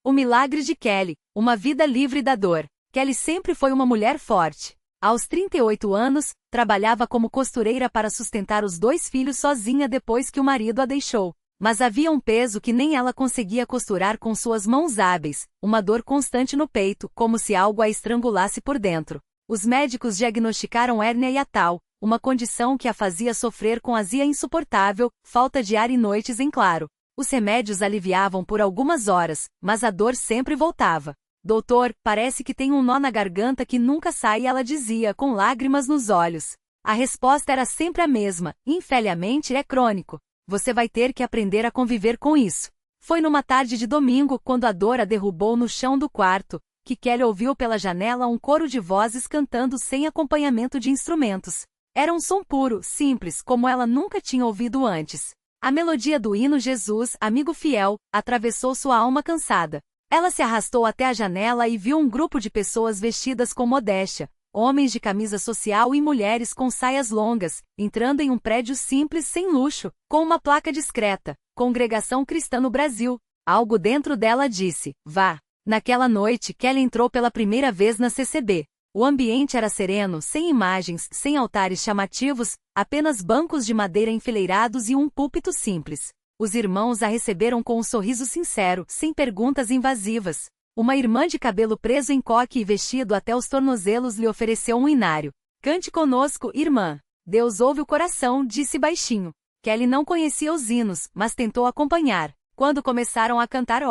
O milagre de Kelly, uma vida livre da dor. Kelly sempre foi uma mulher forte. Aos 38 anos, trabalhava como costureira para sustentar os 2 filhos sozinha depois que o marido a deixou. Mas havia um peso que nem ela conseguia costurar com suas mãos hábeis, uma dor constante no peito, como se algo a estrangulasse por dentro. Os médicos diagnosticaram hérnia hiatal, uma condição que a fazia sofrer com azia insuportável, falta de ar e noites em claro. Os remédios aliviavam por algumas horas, mas a dor sempre voltava. Doutor, parece que tem um nó na garganta que nunca sai, ela dizia com lágrimas nos olhos. A resposta era sempre a mesma: infelizmente é crônico. Você vai ter que aprender a conviver com isso. Foi numa tarde de domingo, quando a dor a derrubou no chão do quarto, que Kelly ouviu pela janela um coro de vozes cantando sem acompanhamento de instrumentos. Era um som puro, simples, como ela nunca tinha ouvido antes. A melodia do hino Jesus, amigo fiel, atravessou sua alma cansada. Ela se arrastou até a janela e viu um grupo de pessoas vestidas com modéstia, homens de camisa social e mulheres com saias longas, entrando em um prédio simples sem luxo, com uma placa discreta: Congregação Cristã no Brasil. Algo dentro dela disse: vá. Naquela noite, Kelly entrou pela primeira vez na CCB. O ambiente era sereno, sem imagens, sem altares chamativos, apenas bancos de madeira enfileirados e um púlpito simples. Os irmãos a receberam com um sorriso sincero, sem perguntas invasivas. Uma irmã de cabelo preso em coque e vestido até os tornozelos lhe ofereceu um inário. Cante conosco, irmã. Deus ouve o coração, disse baixinho. Kelly não conhecia os hinos, mas tentou acompanhar. Quando começaram a cantar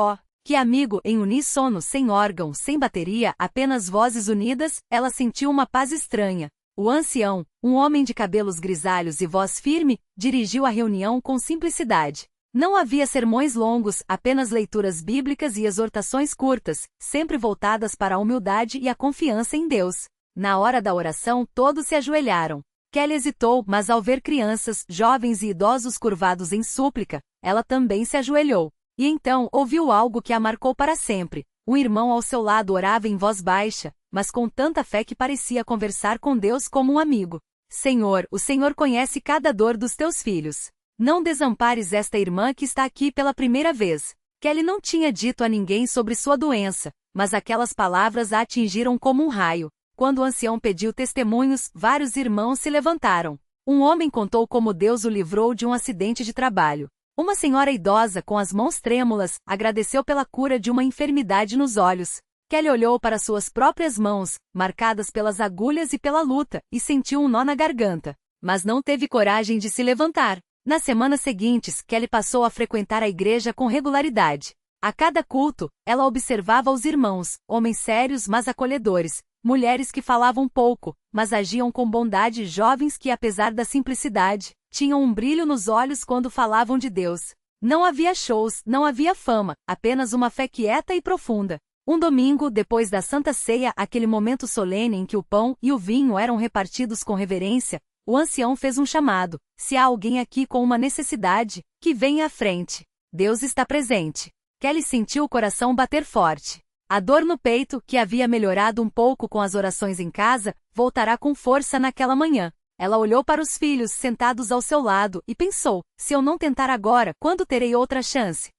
que amigo, em uníssono, sem órgão, sem bateria, apenas vozes unidas, ela sentiu uma paz estranha. O ancião, um homem de cabelos grisalhos e voz firme, dirigiu a reunião com simplicidade. Não havia sermões longos, apenas leituras bíblicas e exortações curtas, sempre voltadas para a humildade e a confiança em Deus. Na hora da oração, todos se ajoelharam. Kelly hesitou, mas ao ver crianças, jovens e idosos curvados em súplica, ela também se ajoelhou. E então, ouviu algo que a marcou para sempre. Um irmão ao seu lado orava em voz baixa, mas com tanta fé que parecia conversar com Deus como um amigo. Senhor, o Senhor conhece cada dor dos teus filhos. Não desampares esta irmã que está aqui pela primeira vez. Kelly não tinha dito a ninguém sobre sua doença, mas aquelas palavras a atingiram como um raio. Quando o ancião pediu testemunhos, vários irmãos se levantaram. Um homem contou como Deus o livrou de um acidente de trabalho. Uma senhora idosa, com as mãos trêmulas, agradeceu pela cura de uma enfermidade nos olhos. Kelly olhou para suas próprias mãos, marcadas pelas agulhas e pela luta, e sentiu um nó na garganta. Mas não teve coragem de se levantar. Nas semanas seguintes, Kelly passou a frequentar a igreja com regularidade. A cada culto, ela observava os irmãos, homens sérios mas acolhedores, mulheres que falavam pouco, mas agiam com bondade, jovens que, apesar da simplicidade, tinham um brilho nos olhos quando falavam de Deus. Não havia shows, não havia fama, apenas uma fé quieta e profunda. Um domingo, depois da Santa Ceia, aquele momento solene em que o pão e o vinho eram repartidos com reverência, o ancião fez um chamado: se há alguém aqui com uma necessidade, que venha à frente. Deus está presente. Kelly sentiu o coração bater forte. A dor no peito, que havia melhorado um pouco com as orações em casa, voltará com força naquela manhã. Ela olhou para os filhos sentados ao seu lado e pensou: se eu não tentar agora, quando terei outra chance?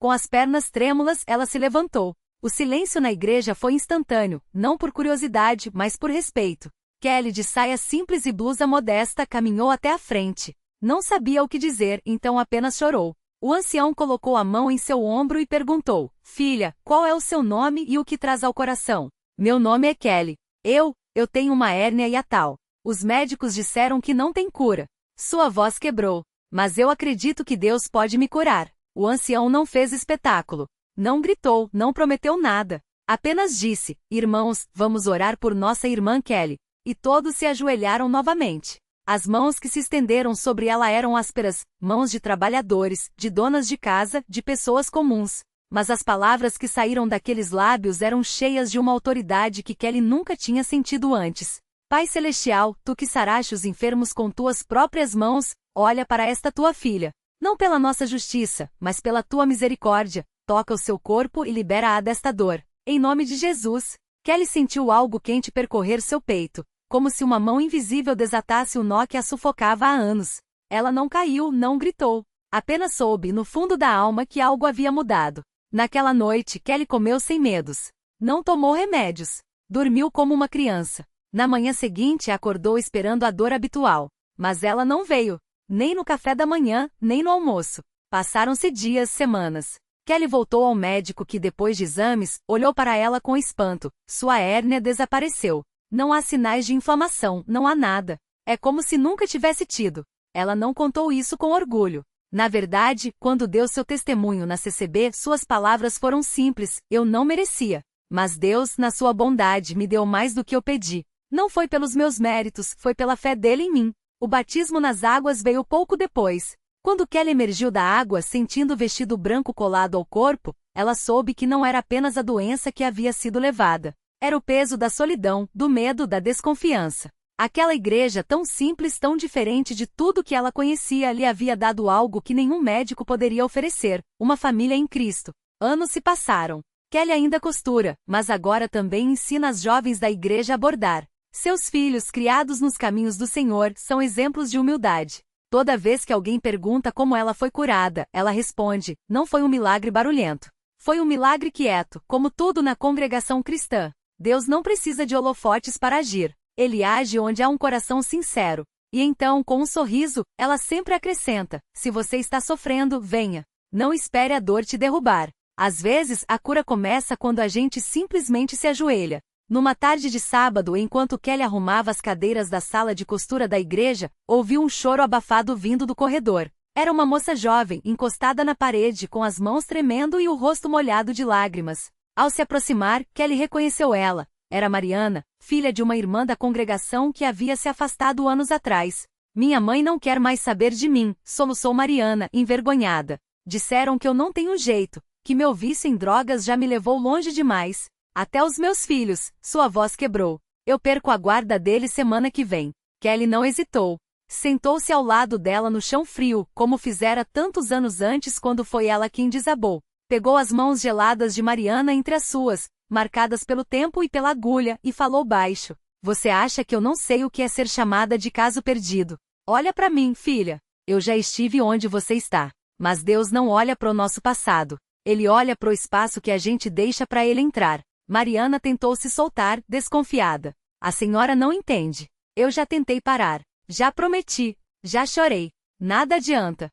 Com as pernas trêmulas, ela se levantou. O silêncio na igreja foi instantâneo, não por curiosidade, mas por respeito. Kelly, de saia simples e blusa modesta, caminhou até a frente. Não sabia o que dizer, então apenas chorou. O ancião colocou a mão em seu ombro e perguntou: filha, qual é o seu nome e o que traz ao coração? Meu nome é Kelly. Eu tenho uma hérnia hiatal. Os médicos disseram que não tem cura. Sua voz quebrou. Mas eu acredito que Deus pode me curar. O ancião não fez espetáculo. Não gritou, não prometeu nada. Apenas disse: irmãos, vamos orar por nossa irmã Kelly. E todos se ajoelharam novamente. As mãos que se estenderam sobre ela eram ásperas, mãos de trabalhadores, de donas de casa, de pessoas comuns. Mas as palavras que saíram daqueles lábios eram cheias de uma autoridade que Kelly nunca tinha sentido antes. Pai Celestial, tu que saraste os enfermos com tuas próprias mãos, olha para esta tua filha. Não pela nossa justiça, mas pela tua misericórdia, toca o seu corpo e libera-a desta dor. Em nome de Jesus. Kelly sentiu algo quente percorrer seu peito, como se uma mão invisível desatasse o nó que a sufocava há anos. Ela não caiu, não gritou. Apenas soube, no fundo da alma, que algo havia mudado. Naquela noite, Kelly comeu sem medos. Não tomou remédios. Dormiu como uma criança. Na manhã seguinte, acordou esperando a dor habitual. Mas ela não veio. Nem no café da manhã, nem no almoço. Passaram-se dias, semanas. Kelly voltou ao médico que, depois de exames, olhou para ela com espanto. Sua hérnia desapareceu. Não há sinais de inflamação, não há nada. É como se nunca tivesse tido. Ela não contou isso com orgulho. Na verdade, quando deu seu testemunho na CCB, suas palavras foram simples: eu não merecia. Mas Deus, na sua bondade, me deu mais do que eu pedi. Não foi pelos meus méritos, foi pela fé dele em mim. O batismo nas águas veio pouco depois. Quando Kelly emergiu da água, sentindo o vestido branco colado ao corpo, ela soube que não era apenas a doença que havia sido levada. Era o peso da solidão, do medo, da desconfiança. Aquela igreja tão simples, tão diferente de tudo que ela conhecia, lhe havia dado algo que nenhum médico poderia oferecer: uma família em Cristo. Anos se passaram. Kelly ainda costura, mas agora também ensina as jovens da igreja a bordar. Seus filhos, criados nos caminhos do Senhor, são exemplos de humildade. Toda vez que alguém pergunta como ela foi curada, ela responde: não foi um milagre barulhento. Foi um milagre quieto, como tudo na congregação cristã. Deus não precisa de holofotes para agir. Ele age onde há um coração sincero. E então, com um sorriso, ela sempre acrescenta: se você está sofrendo, venha. Não espere a dor te derrubar. Às vezes, a cura começa quando a gente simplesmente se ajoelha. Numa tarde de sábado, enquanto Kelly arrumava as cadeiras da sala de costura da igreja, ouviu um choro abafado vindo do corredor. Era uma moça jovem, encostada na parede, com as mãos tremendo e o rosto molhado de lágrimas. Ao se aproximar, Kelly reconheceu ela. Era Mariana, filha de uma irmã da congregação que havia se afastado anos atrás. Minha mãe não quer mais saber de mim, soluçou Mariana, envergonhada. Disseram que eu não tenho jeito, que meu vício em drogas já me levou longe demais. Até os meus filhos, sua voz quebrou. Eu perco a guarda deles semana que vem. Kelly não hesitou. Sentou-se ao lado dela no chão frio, como fizera tantos anos antes quando foi ela quem desabou. Pegou as mãos geladas de Mariana entre as suas, marcadas pelo tempo e pela agulha, e falou baixo: você acha que eu não sei o que é ser chamada de caso perdido? Olha para mim, filha. Eu já estive onde você está. Mas Deus não olha para o nosso passado. Ele olha para o espaço que a gente deixa para ele entrar. Mariana tentou se soltar, desconfiada. A senhora não entende. Eu já tentei parar. Já prometi. Já chorei. Nada adianta.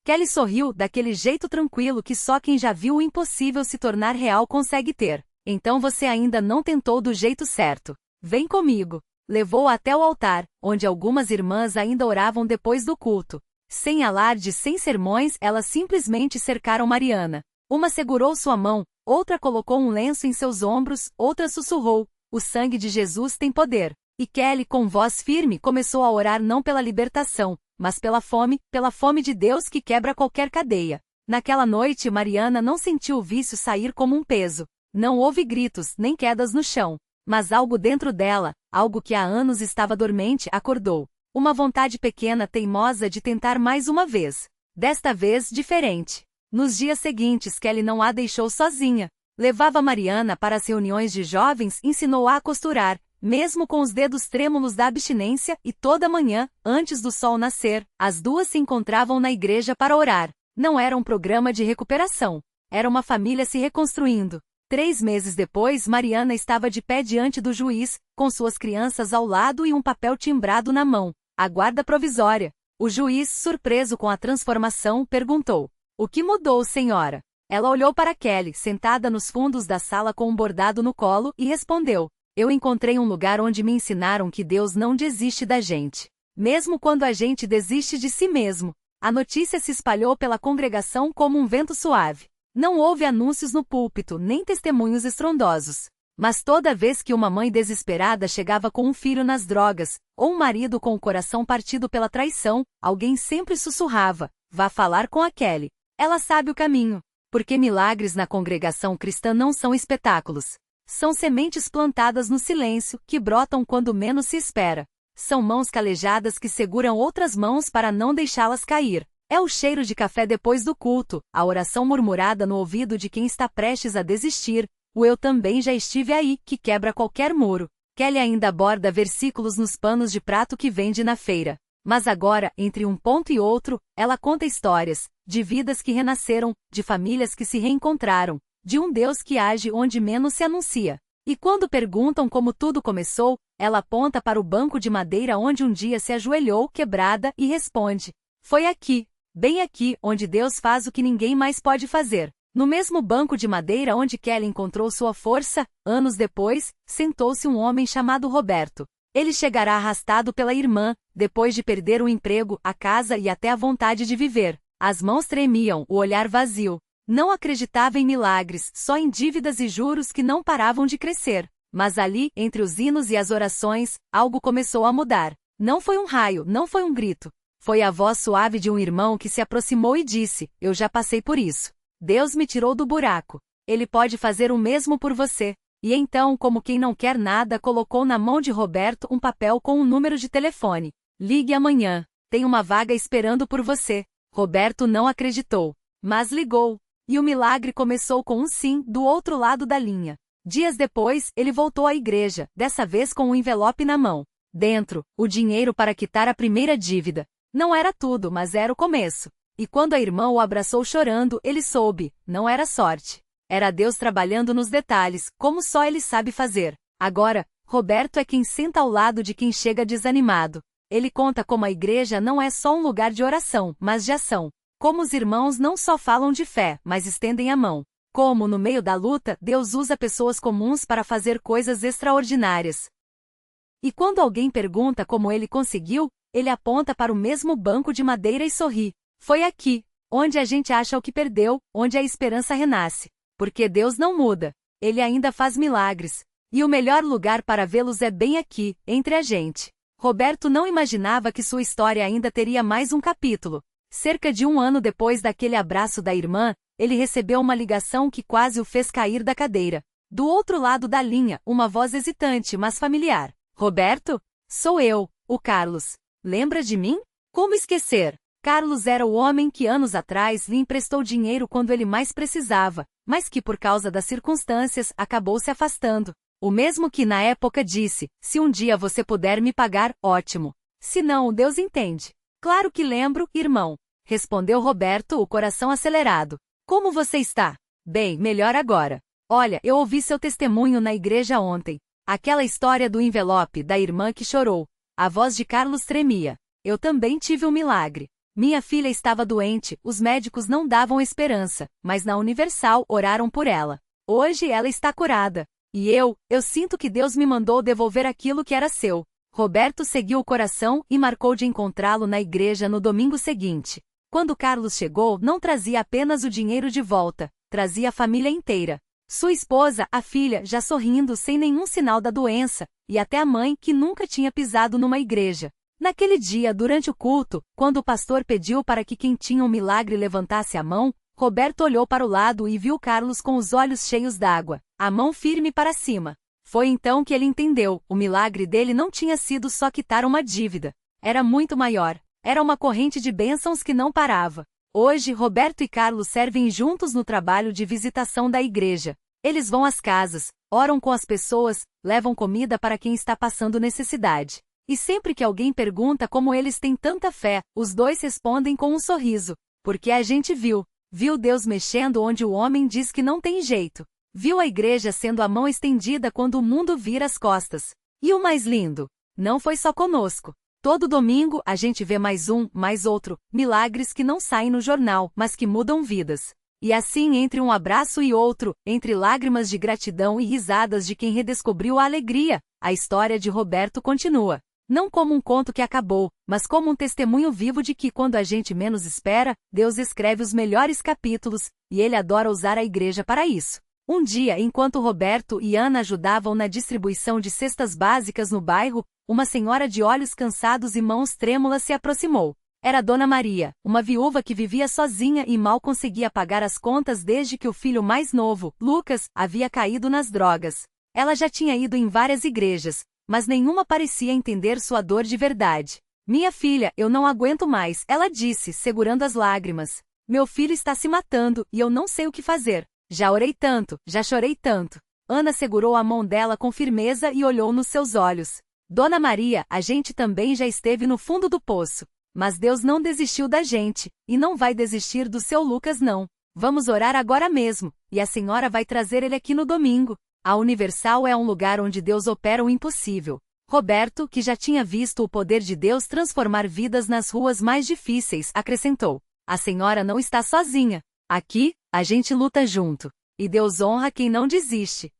Kelly sorriu, daquele jeito tranquilo que só quem já viu o impossível se tornar real consegue ter. Então você ainda não tentou do jeito certo. Vem comigo. Levou-a até o altar, onde algumas irmãs ainda oravam depois do culto. Sem alarde, sem sermões, elas simplesmente cercaram Mariana. Uma segurou sua mão, outra colocou um lenço em seus ombros, outra sussurrou: o sangue de Jesus tem poder. E Kelly, com voz firme, começou a orar não pela libertação, mas pela fome de Deus que quebra qualquer cadeia. Naquela noite, Mariana não sentiu o vício sair como um peso. Não houve gritos, nem quedas no chão. Mas algo dentro dela, algo que há anos estava dormente, acordou. Uma vontade pequena, teimosa de tentar mais uma vez. Desta vez, diferente. Nos dias seguintes, Kelly não a deixou sozinha. Levava Mariana para as reuniões de jovens, ensinou-a a costurar, mesmo com os dedos trêmulos da abstinência, e toda manhã, antes do sol nascer, as duas se encontravam na igreja para orar. Não era um programa de recuperação. Era uma família se reconstruindo. 3 meses depois, Mariana estava de pé diante do juiz, com suas crianças ao lado e um papel timbrado na mão. A guarda provisória. O juiz, surpreso com a transformação, perguntou: o que mudou, senhora? Ela olhou para Kelly, sentada nos fundos da sala com um bordado no colo, e respondeu: eu encontrei um lugar onde me ensinaram que Deus não desiste da gente. Mesmo quando a gente desiste de si mesmo. A notícia se espalhou pela congregação como um vento suave. Não houve anúncios no púlpito, nem testemunhos estrondosos. Mas toda vez que uma mãe desesperada chegava com um filho nas drogas, ou um marido com o coração partido pela traição, alguém sempre sussurrava: vá falar com a Kelly. Ela sabe o caminho. Porque milagres na congregação cristã não são espetáculos. São sementes plantadas no silêncio, que brotam quando menos se espera. São mãos calejadas que seguram outras mãos para não deixá-las cair. É o cheiro de café depois do culto, a oração murmurada no ouvido de quem está prestes a desistir, o eu também já estive aí, que quebra qualquer muro. Kelly ainda borda versículos nos panos de prato que vende na feira. Mas agora, entre um ponto e outro, ela conta histórias de vidas que renasceram, de famílias que se reencontraram, de um Deus que age onde menos se anuncia. E quando perguntam como tudo começou, ela aponta para o banco de madeira onde um dia se ajoelhou, quebrada, e responde: foi aqui, bem aqui, onde Deus faz o que ninguém mais pode fazer. No mesmo banco de madeira onde Kelly encontrou sua força, anos depois, sentou-se um homem chamado Roberto. Ele chegará arrastado pela irmã, depois de perder o emprego, a casa e até a vontade de viver. As mãos tremiam, o olhar vazio. Não acreditava em milagres, só em dívidas e juros que não paravam de crescer. Mas ali, entre os hinos e as orações, algo começou a mudar. Não foi um raio, não foi um grito. Foi a voz suave de um irmão que se aproximou e disse: eu já passei por isso. Deus me tirou do buraco. Ele pode fazer o mesmo por você. E então, como quem não quer nada, colocou na mão de Roberto um papel com um número de telefone. Ligue amanhã. Tem uma vaga esperando por você. Roberto não acreditou. Mas ligou. E o milagre começou com um sim do outro lado da linha. Dias depois, ele voltou à igreja, dessa vez com um envelope na mão. Dentro, o dinheiro para quitar a primeira dívida. Não era tudo, mas era o começo. E quando a irmã o abraçou chorando, ele soube, não era sorte. Era Deus trabalhando nos detalhes, como só ele sabe fazer. Agora, Roberto é quem senta ao lado de quem chega desanimado. Ele conta como a igreja não é só um lugar de oração, mas de ação. Como os irmãos não só falam de fé, mas estendem a mão. Como, no meio da luta, Deus usa pessoas comuns para fazer coisas extraordinárias. E quando alguém pergunta como ele conseguiu, ele aponta para o mesmo banco de madeira e sorri. Foi aqui, onde a gente acha o que perdeu, onde a esperança renasce. Porque Deus não muda. Ele ainda faz milagres. E o melhor lugar para vê-los é bem aqui, entre a gente. Roberto não imaginava que sua história ainda teria mais um capítulo. Cerca de um ano depois daquele abraço da irmã, ele recebeu uma ligação que quase o fez cair da cadeira. Do outro lado da linha, uma voz hesitante, mas familiar. Roberto? Sou eu, o Carlos. Lembra de mim? Como esquecer? Carlos era o homem que anos atrás lhe emprestou dinheiro quando ele mais precisava, mas que por causa das circunstâncias acabou se afastando. O mesmo que na época disse: se um dia você puder me pagar, ótimo. Se não, Deus entende. Claro que lembro, irmão. Respondeu Roberto, o coração acelerado. Como você está? Bem, melhor agora. Olha, eu ouvi seu testemunho na igreja ontem. Aquela história do envelope da irmã que chorou. A voz de Carlos tremia. Eu também tive um milagre. Minha filha estava doente, os médicos não davam esperança, mas na Universal oraram por ela. Hoje ela está curada. E eu sinto que Deus me mandou devolver aquilo que era seu. Roberto seguiu o coração e marcou de encontrá-lo na igreja no domingo seguinte. Quando Carlos chegou, não trazia apenas o dinheiro de volta, trazia a família inteira. Sua esposa, a filha, já sorrindo sem nenhum sinal da doença, e até a mãe que nunca tinha pisado numa igreja. Naquele dia, durante o culto, quando o pastor pediu para que quem tinha um milagre levantasse a mão, Roberto olhou para o lado e viu Carlos com os olhos cheios d'água, a mão firme para cima. Foi então que ele entendeu, o milagre dele não tinha sido só quitar uma dívida. Era muito maior. Era uma corrente de bênçãos que não parava. Hoje, Roberto e Carlos servem juntos no trabalho de visitação da igreja. Eles vão às casas, oram com as pessoas, levam comida para quem está passando necessidade. E sempre que alguém pergunta como eles têm tanta fé, os dois respondem com um sorriso. Porque a gente viu Deus mexendo onde o homem diz que não tem jeito. Viu a igreja sendo a mão estendida quando o mundo vira as costas. E o mais lindo? Não foi só conosco. Todo domingo a gente vê mais um, mais outro, milagres que não saem no jornal, mas que mudam vidas. E assim, entre um abraço e outro, entre lágrimas de gratidão e risadas de quem redescobriu a alegria, a história de Roberto continua. Não como um conto que acabou, mas como um testemunho vivo de que quando a gente menos espera, Deus escreve os melhores capítulos, e ele adora usar a igreja para isso. Um dia, enquanto Roberto e Ana ajudavam na distribuição de cestas básicas no bairro, uma senhora de olhos cansados e mãos trêmulas se aproximou. Era Dona Maria, uma viúva que vivia sozinha e mal conseguia pagar as contas desde que o filho mais novo, Lucas, havia caído nas drogas. Ela já tinha ido em várias igrejas, mas nenhuma parecia entender sua dor de verdade. Minha filha, eu não aguento mais, ela disse, segurando as lágrimas. Meu filho está se matando e eu não sei o que fazer. Já orei tanto, já chorei tanto. Ana segurou a mão dela com firmeza e olhou nos seus olhos. Dona Maria, a gente também já esteve no fundo do poço. Mas Deus não desistiu da gente, e não vai desistir do seu Lucas não. Vamos orar agora mesmo, e a senhora vai trazer ele aqui no domingo. A Universal é um lugar onde Deus opera o impossível. Roberto, que já tinha visto o poder de Deus transformar vidas nas ruas mais difíceis, acrescentou: a senhora não está sozinha. Aqui, a gente luta junto. E Deus honra quem não desiste.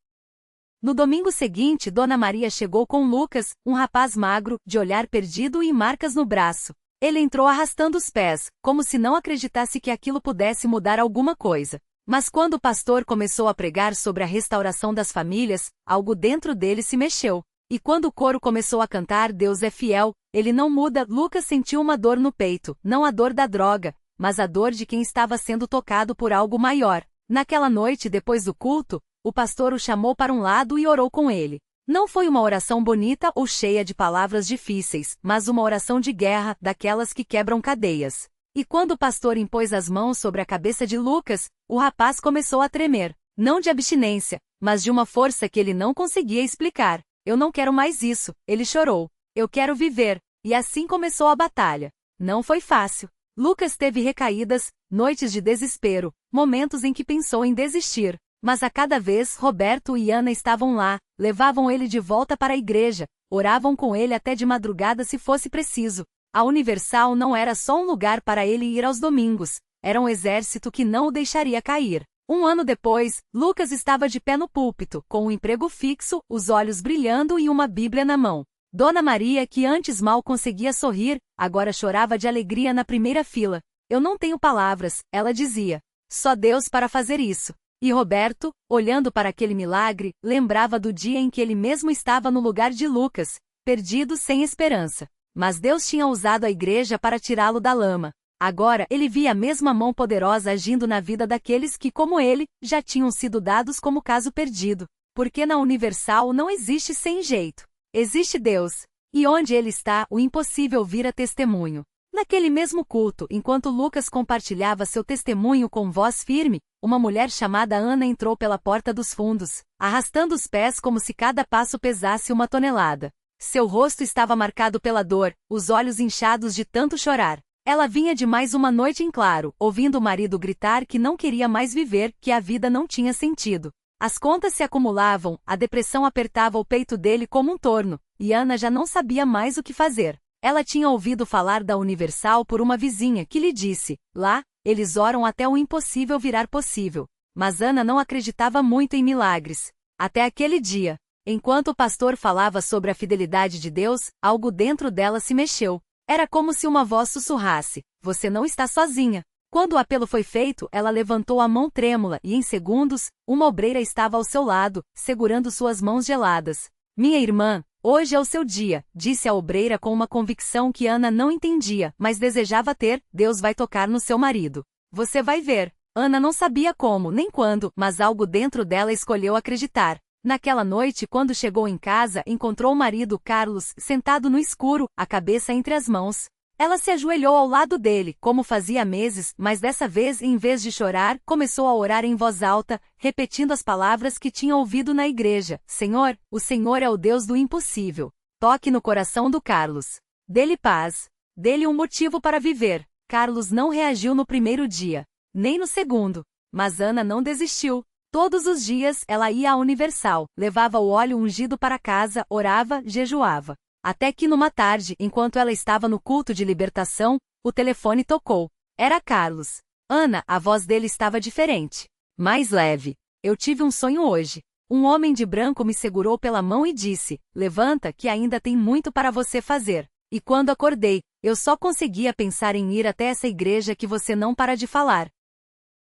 No domingo seguinte, Dona Maria chegou com Lucas, um rapaz magro, de olhar perdido e marcas no braço. Ele entrou arrastando os pés, como se não acreditasse que aquilo pudesse mudar alguma coisa. Mas quando o pastor começou a pregar sobre a restauração das famílias, algo dentro dele se mexeu. E quando o coro começou a cantar Deus é fiel, ele não muda, Lucas sentiu uma dor no peito, não a dor da droga, mas a dor de quem estava sendo tocado por algo maior. Naquela noite, depois do culto, o pastor o chamou para um lado e orou com ele. Não foi uma oração bonita ou cheia de palavras difíceis, mas uma oração de guerra, daquelas que quebram cadeias. E quando o pastor impôs as mãos sobre a cabeça de Lucas, o rapaz começou a tremer, não de abstinência, mas de uma força que ele não conseguia explicar. Eu não quero mais isso, ele chorou. Eu quero viver. E assim começou a batalha. Não foi fácil. Lucas teve recaídas, noites de desespero, momentos em que pensou em desistir. Mas a cada vez Roberto e Ana estavam lá, levavam ele de volta para a igreja, oravam com ele até de madrugada se fosse preciso. A Universal não era só um lugar para ele ir aos domingos, era um exército que não o deixaria cair. Um ano depois, Lucas estava de pé no púlpito, com um emprego fixo, os olhos brilhando e uma Bíblia na mão. Dona Maria, que antes mal conseguia sorrir, agora chorava de alegria na primeira fila. Eu não tenho palavras, ela dizia. Só Deus para fazer isso. E Roberto, olhando para aquele milagre, lembrava do dia em que ele mesmo estava no lugar de Lucas, perdido sem esperança. Mas Deus tinha usado a igreja para tirá-lo da lama. Agora, ele via a mesma mão poderosa agindo na vida daqueles que, como ele, já tinham sido dados como caso perdido. Porque na Universal não existe sem jeito. Existe Deus. E onde ele está, o impossível vira testemunho. Naquele mesmo culto, enquanto Lucas compartilhava seu testemunho com voz firme, uma mulher chamada Ana entrou pela porta dos fundos, arrastando os pés como se cada passo pesasse 1 tonelada. Seu rosto estava marcado pela dor, os olhos inchados de tanto chorar. Ela vinha de mais uma noite em claro, ouvindo o marido gritar que não queria mais viver, que a vida não tinha sentido. As contas se acumulavam, a depressão apertava o peito dele como um torno, e Ana já não sabia mais o que fazer. Ela tinha ouvido falar da Universal por uma vizinha que lhe disse: lá, eles oram até o impossível virar possível. Mas Ana não acreditava muito em milagres. Até aquele dia. Enquanto o pastor falava sobre a fidelidade de Deus, algo dentro dela se mexeu. Era como se uma voz sussurrasse: você não está sozinha. Quando o apelo foi feito, ela levantou a mão trêmula e, em segundos, uma obreira estava ao seu lado, segurando suas mãos geladas. Minha irmã, hoje é o seu dia, disse a obreira com uma convicção que Ana não entendia, mas desejava ter. Deus vai tocar no seu marido. Você vai ver. Ana não sabia como, nem quando, mas algo dentro dela escolheu acreditar. Naquela noite, quando chegou em casa, encontrou o marido Carlos, sentado no escuro, a cabeça entre as mãos. Ela se ajoelhou ao lado dele, como fazia há meses, mas dessa vez, em vez de chorar, começou a orar em voz alta, repetindo as palavras que tinha ouvido na igreja. Senhor, o Senhor é o Deus do impossível. Toque no coração do Carlos. Dê-lhe paz. Dê-lhe um motivo para viver. Carlos não reagiu no primeiro dia, nem no segundo. Mas Ana não desistiu. Todos os dias, ela ia à Universal, levava o óleo ungido para casa, orava, jejuava. Até que numa tarde, enquanto ela estava no culto de libertação, o telefone tocou. Era Carlos. Ana, a voz dele estava diferente. Mais leve. Eu tive um sonho hoje. Um homem de branco me segurou pela mão e disse: levanta, que ainda tem muito para você fazer. E quando acordei, eu só conseguia pensar em ir até essa igreja que você não para de falar.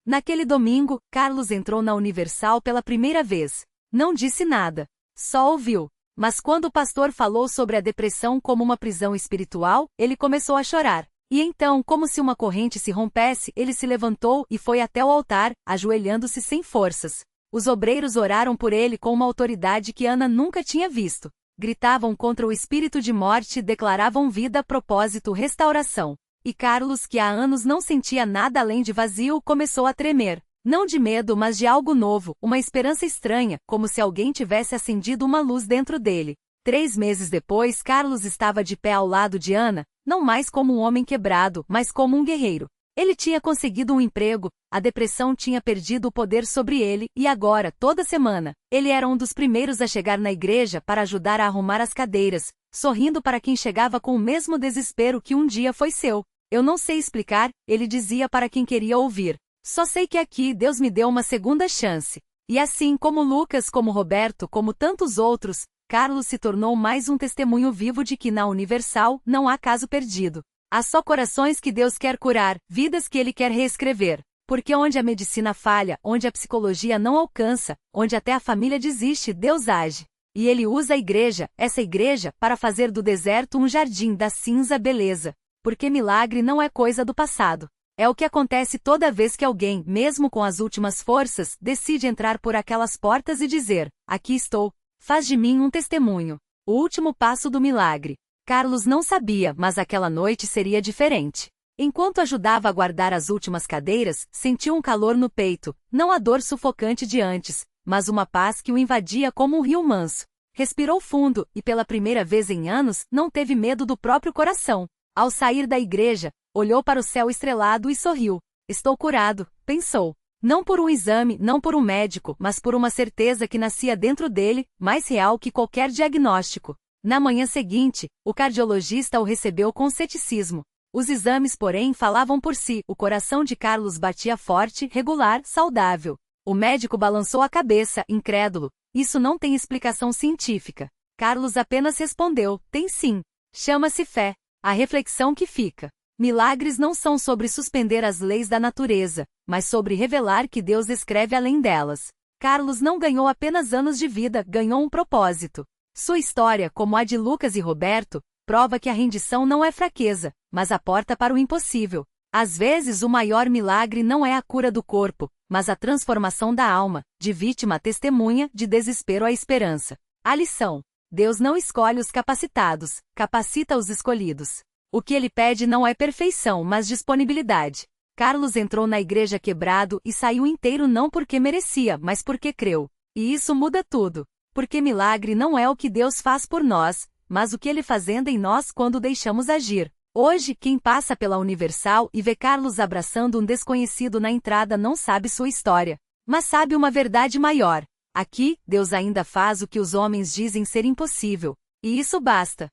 Naquele domingo, Carlos entrou na Universal pela primeira vez. Não disse nada. Só ouviu. Mas quando o pastor falou sobre a depressão como uma prisão espiritual, ele começou a chorar. E então, como se uma corrente se rompesse, ele se levantou e foi até o altar, ajoelhando-se sem forças. Os obreiros oraram por ele com uma autoridade que Ana nunca tinha visto. Gritavam contra o espírito de morte e declaravam vida, propósito, restauração. E Carlos, que há anos não sentia nada além de vazio, começou a tremer. Não de medo, mas de algo novo, uma esperança estranha, como se alguém tivesse acendido uma luz dentro dele. 3 meses depois, Carlos estava de pé ao lado de Ana, não mais como um homem quebrado, mas como um guerreiro. Ele tinha conseguido um emprego, a depressão tinha perdido o poder sobre ele e agora, toda semana, ele era um dos primeiros a chegar na igreja para ajudar a arrumar as cadeiras, sorrindo para quem chegava com o mesmo desespero que um dia foi seu. Eu não sei explicar, ele dizia para quem queria ouvir. Só sei que aqui Deus me deu uma segunda chance. E assim como Lucas, como Roberto, como tantos outros, Carlos se tornou mais um testemunho vivo de que na Universal não há caso perdido. Há só corações que Deus quer curar, vidas que Ele quer reescrever. Porque onde a medicina falha, onde a psicologia não alcança, onde até a família desiste, Deus age. E Ele usa a igreja, essa igreja, para fazer do deserto um jardim da cinza beleza. Porque milagre não é coisa do passado. É o que acontece toda vez que alguém, mesmo com as últimas forças, decide entrar por aquelas portas e dizer: aqui estou, faz de mim um testemunho. O último passo do milagre. Carlos não sabia, mas aquela noite seria diferente. Enquanto ajudava a guardar as últimas cadeiras, sentiu um calor no peito, não a dor sufocante de antes, mas uma paz que o invadia como um rio manso. Respirou fundo e, pela primeira vez em anos, não teve medo do próprio coração. Ao sair da igreja, olhou para o céu estrelado e sorriu. Estou curado, pensou. Não por um exame, não por um médico, mas por uma certeza que nascia dentro dele, mais real que qualquer diagnóstico. Na manhã seguinte, o cardiologista o recebeu com ceticismo. Os exames, porém, falavam por si. O coração de Carlos batia forte, regular, saudável. O médico balançou a cabeça, incrédulo. Isso não tem explicação científica. Carlos apenas respondeu: tem sim. Chama-se fé. A reflexão que fica. Milagres não são sobre suspender as leis da natureza, mas sobre revelar que Deus escreve além delas. Carlos não ganhou apenas anos de vida, ganhou um propósito. Sua história, como a de Lucas e Roberto, prova que a rendição não é fraqueza, mas a porta para o impossível. Às vezes o maior milagre não é a cura do corpo, mas a transformação da alma, de vítima a testemunha, de desespero à esperança. A lição: Deus não escolhe os capacitados, capacita os escolhidos. O que Ele pede não é perfeição, mas disponibilidade. Carlos entrou na igreja quebrado e saiu inteiro não porque merecia, mas porque creu. E isso muda tudo. Porque milagre não é o que Deus faz por nós, mas o que Ele fazendo em nós quando deixamos agir. Hoje, quem passa pela Universal e vê Carlos abraçando um desconhecido na entrada não sabe sua história, mas sabe uma verdade maior. Aqui, Deus ainda faz o que os homens dizem ser impossível. E isso basta.